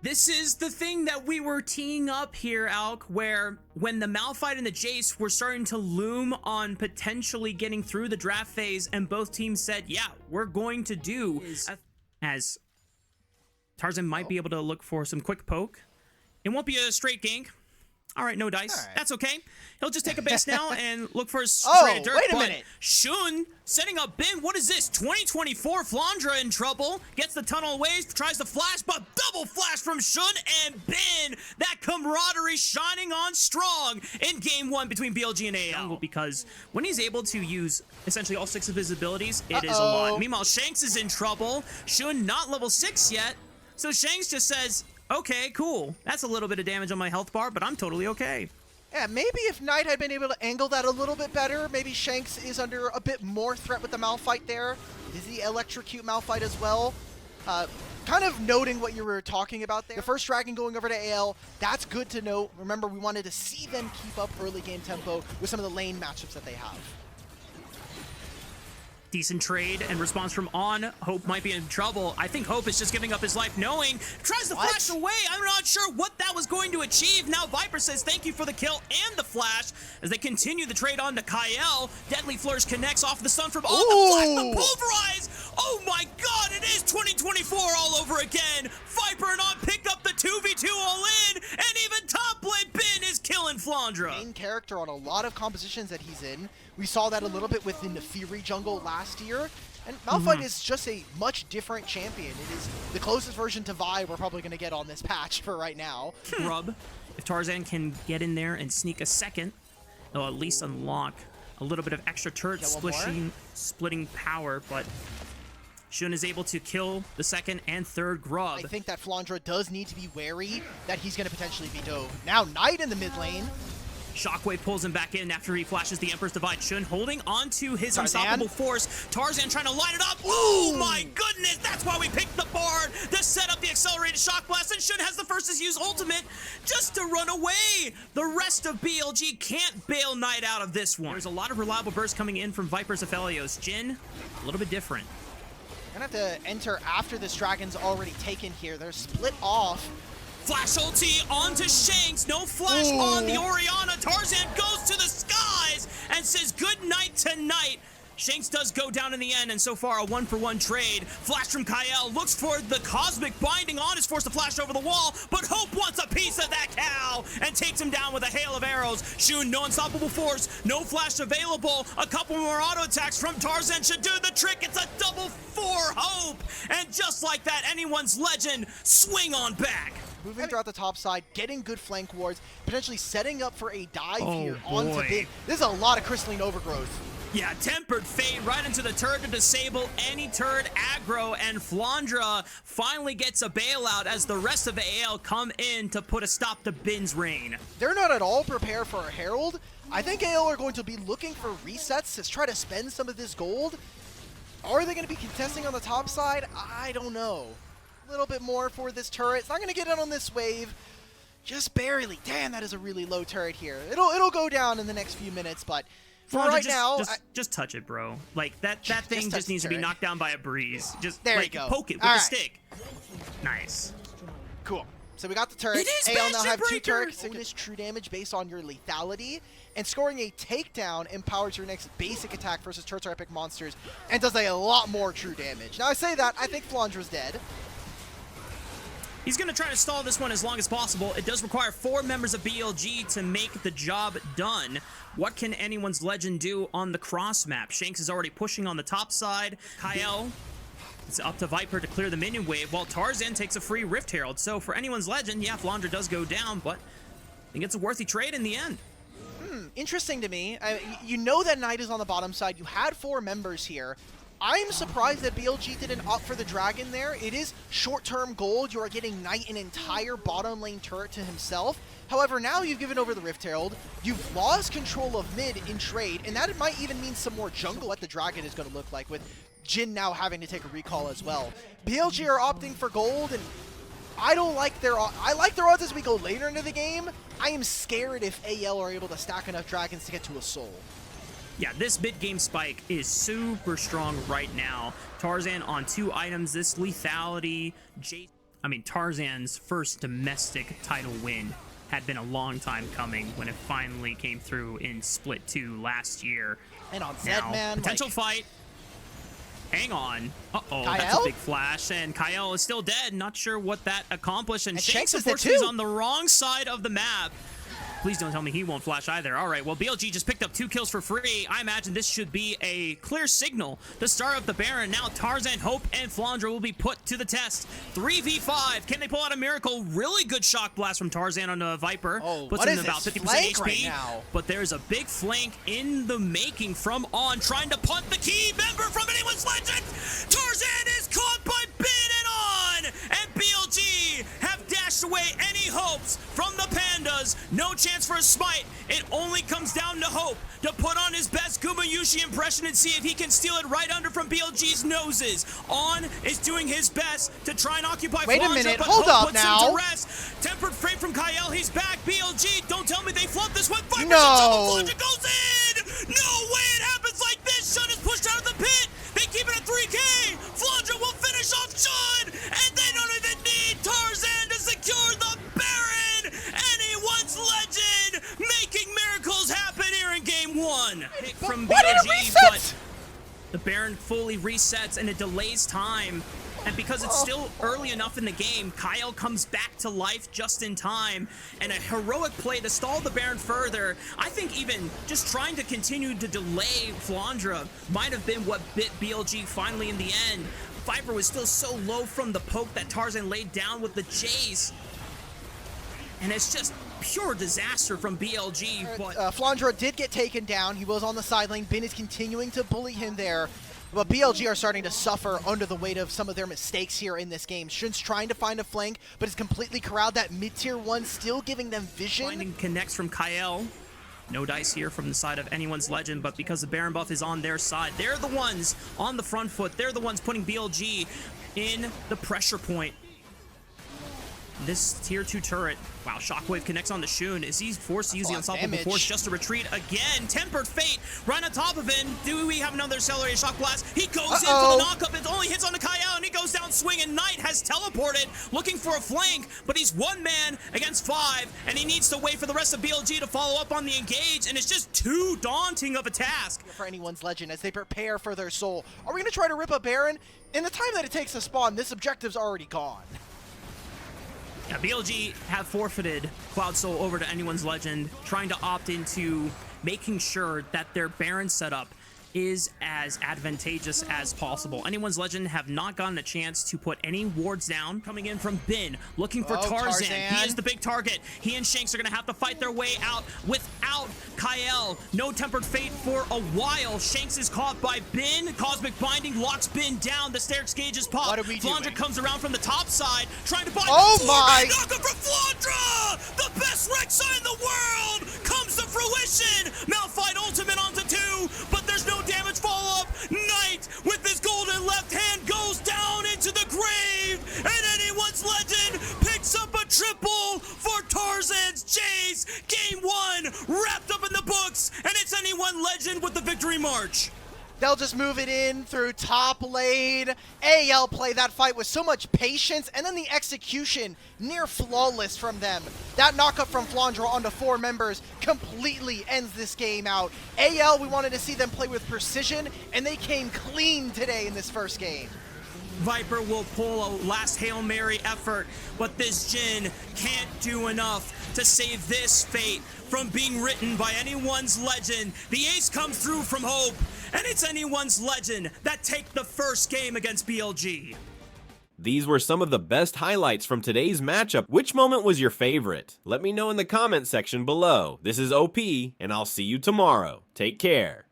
This is the thing that we were teeing up here, Alk, where when the Malphite and the Jace were starting to loom on potentially getting through the draft phase, and both teams said, yeah, we're going to do, as Tarzan might be able to look for some quick poke. It won't be a straight gank. All right, no dice. Right. That's okay. He'll just take a base now and look for his straight dirt. Wait a minute. Shun setting up Bin. What is this? 2024 Flandra in trouble. Gets the tunnel away, tries to flash, but double flash from Shun and Bin. That camaraderie shining on strong in game one between BLG and AL. Because when he's able to use essentially all 6 of his abilities, it is a lot. Meanwhile, Shanks is in trouble. Shun not level 6 yet. So Shanks just says, okay, cool. That's a little bit of damage on my health bar, but I'm totally okay. Yeah, maybe if Knight had been able to angle that a little bit better, maybe Shanks is under a bit more threat with the Malphite there. Does he electrocute Malphite as well? Kind of noting what you were talking about there. The first dragon going over to AL, that's good to note. Remember, we wanted to see them keep up early game tempo with some of the lane matchups that they have. Decent trade and response from On. Hope might be in trouble. I think Hope is just giving up his life knowing. Tries to flash away. I'm not sure what that was going to achieve. Now Viper says thank you for the kill and the flash as they continue the trade on to Kyle. Deadly Flourish connects off the stun from On. The flash, the pulverize. Oh my god, it is 2024 all over again. Viper and On pick up the 2v2 all in, and even top lane Bin is killing Flandra. Main character on a lot of compositions that he's in. We saw that a little bit within the Fury jungle last year. And Malphite is just a much different champion. It is the closest version to Vi we're probably going to get on this patch for right now. Rub. If Tarzan can get in there and sneak a second, they'll at least unlock a little bit of extra turret splitting power, but Shun is able to kill the second and third grub. I think that Flandra does need to be wary that he's going to potentially be dove. Now Knight in the mid lane. Shockwave pulls him back in after he flashes the Emperor's Divide. Shun holding onto his unstoppable force. Tarzan trying to line it up. Oh my goodness, that's why we picked the Bard to set up the accelerated shock blast, and Shun has the first to use ultimate just to run away. The rest of BLG can't bail Knight out of this one. There's a lot of reliable bursts coming in from Viper's Aphelios. Jhin, a little bit different. Gonna have to enter after this dragon's already taken here. They're split off. Flash ulti onto Shanks. No flash on the Orianna. Tarzan goes to the skies and says good night tonight. Shanks does go down in the end, and so far a 1-for-1 trade. Flash from Kyle looks for the cosmic binding on, is forced to flash over the wall, but Hope wants a piece of that cow and takes him down with a hail of arrows. Shun, no unstoppable force, no flash available. A couple more auto attacks from Tarzan should do the trick. It's a double for Hope, and just like that, anyone's legend swing on back. Moving throughout the top side, getting good flank wards, potentially setting up for a dive here onto Big. This is a lot of crystalline overgrowth. Yeah, Tempered Fate right into the turret to disable any turret aggro, and Flandra finally gets a bailout as the rest of AL come in to put a stop to Bin's reign. They're not at all prepared for a Herald. I think AL are going to be looking for resets to try to spend some of this gold. Are they going to be contesting on the top side? I don't know. A little bit more for this turret. It's not going to get in on this wave. Just barely. Damn, that is a really low turret here. It'll go down in the next few minutes, but for right now, just touch it, bro. Like that thing just needs to be knocked down by a breeze. Just there like, you go. Poke it with a stick. Nice. Cool. So we got the turret. It is AL now have 2 turrets. Bonus true damage based on your lethality, and scoring a takedown empowers your next basic attack versus turrets or epic monsters, and does a lot more true damage. Now I say that, I think Flandra's dead. He's going to try to stall this one as long as possible. It does require 4 members of BLG to make the job done. What can anyone's legend do on the cross map? Shanks is already pushing on the top side. Kyle, it's up to Viper to clear the minion wave, while Tarzan takes a free Rift Herald. So for anyone's legend, yeah, Flandra does go down, but I think it's a worthy trade in the end. Interesting to me. You know that Knight is on the bottom side. You had 4 members here. I'm surprised that BLG didn't opt for the dragon there. It is short-term gold. You are getting Knight an entire bottom lane turret to himself. However, now you've given over the Rift Herald. You've lost control of mid in trade, and that might even mean some more jungle what the dragon is going to look like, with Jhin now having to take a recall as well. BLG are opting for gold, and I don't like their odds. I like their odds as we go later into the game. I am scared if AL are able to stack enough dragons to get to a soul. Yeah, this mid-game spike is super strong right now. Tarzan on 2 items, this lethality, I mean, Tarzan's first domestic title win had been a long time coming when it finally came through in Split 2 last year. And on Now, Zedman, potential fight. Hang on. Uh-oh, that's a Kyle? big flash, and Kyle is still dead. Not sure what that accomplished, and Shanks Shanks, is dead unfortunately, is too. on the wrong side of the map. Please don't tell me he won't flash either. All right, well, BLG just picked up 2 kills for free. I imagine this should be a clear signal to start up the Baron. Now Tarzan, Hope, and Flandra will be put to the test. 3v5. Can they pull out a miracle? Really good shock blast from Tarzan on the Viper. Oh, puts what him is at about this 50% flank HP. right now? But there's a big flank in the making from On, trying to punt the key member from anyone's legend. Tarzan is caught by Bin and On, and BLG have dashed away any hopes from the Pandas. No chance for a smite. It only comes down to Hope to put on his best Gumayushi impression and see if he can steal it right under from BLG's noses. On is doing his best to try and occupy Wait a Flandra, minute, but hold Hope up puts now. him to rest. Tempered freight from Kyle, he's back. BLG, don't tell me they flubbed this one. No. Flandra goes in. No way it happens like this. Shun is pushed out of the pit. They keep it at 3K. Flandra will finish off Shun, and they don't even need Tarzan to secure the Baron. Anyone's legend making miracles happen here in game 1. Pick from what a BLG, reset! but the Baron fully resets and it delays time. And because it's still early enough in the game, Kyle comes back to life just in time. And a heroic play to stall the Baron further. I think even just trying to continue to delay Flandra might have been what bit BLG finally in the end. Viper was still so low from the poke that Tarzan laid down with the chase. And it's just pure disaster from BLG. But Flandra did get taken down. He was on the side lane. Bin is continuing to bully him there. But BLG are starting to suffer under the weight of some of their mistakes here in this game. Shun's trying to find a flank, but it's completely corralled. That mid-tier 1 still giving them vision. finding connects from Kyle. No dice here from the side of anyone's legend, but because the Baron buff is on their side, they're the ones on the front foot. They're the ones putting BLG in the pressure point. This tier 2 turret, wow, Shockwave connects on the Shun. Is he forced to use the Unstoppable damage. Force just to retreat again? Tempered Fate right on top of him. Do we have another accelerated shock blast? He goes in for the knockup. It only hits on the Kyle, and he goes down swinging. Knight has teleported, looking for a flank, but he's 1 man against 5, and he needs to wait for the rest of BLG to follow up on the engage, and it's just too daunting of a task. For anyone's legend as they prepare for their soul. Are we going to try to rip a Baron? In the time that it takes to spawn, this objective's already gone. Yeah, BLG have forfeited Cloud Soul over to anyone's legend, trying to opt into making sure that their Baron setup is as advantageous as possible. Anyone's legend have not gotten a chance to put any wards down. Coming in from Bin, looking for Tarzan. He is the big target. He and Shanks are going to have to fight their way out without Kyle. No Tempered Fate for a while. Shanks is caught by Bin. Cosmic Binding locks Bin down. The Stairx gauge is popped. What are we doing? Flandra comes around from the top side, trying to bind. Oh my! Knockup from Flandra! The best Rek'Sai in the world comes to fruition. Malphite ultimate onto 2, but there's no damage follow-up. Knight with his golden left hand goes down into the grave, and anyone's legend picks up a triple for Tarzan's chase. Game 1 wrapped up in the books, and it's anyone legend with the victory march. They'll just move it in through top lane. AL play that fight with so much patience, and then the execution near flawless from them. That knockup from Flandra onto 4 members completely ends this game out. AL, we wanted to see them play with precision, and they came clean today in this first game. Viper will pull a last Hail Mary effort, but this Jhin can't do enough to save this fate from being written by anyone's legend. The ace comes through from Hope, and it's anyone's legend that take the first game against BLG. These were some of the best highlights from today's matchup. Which moment was your favorite? Let me know in the comment section below. This is OP, and I'll see you tomorrow. Take care.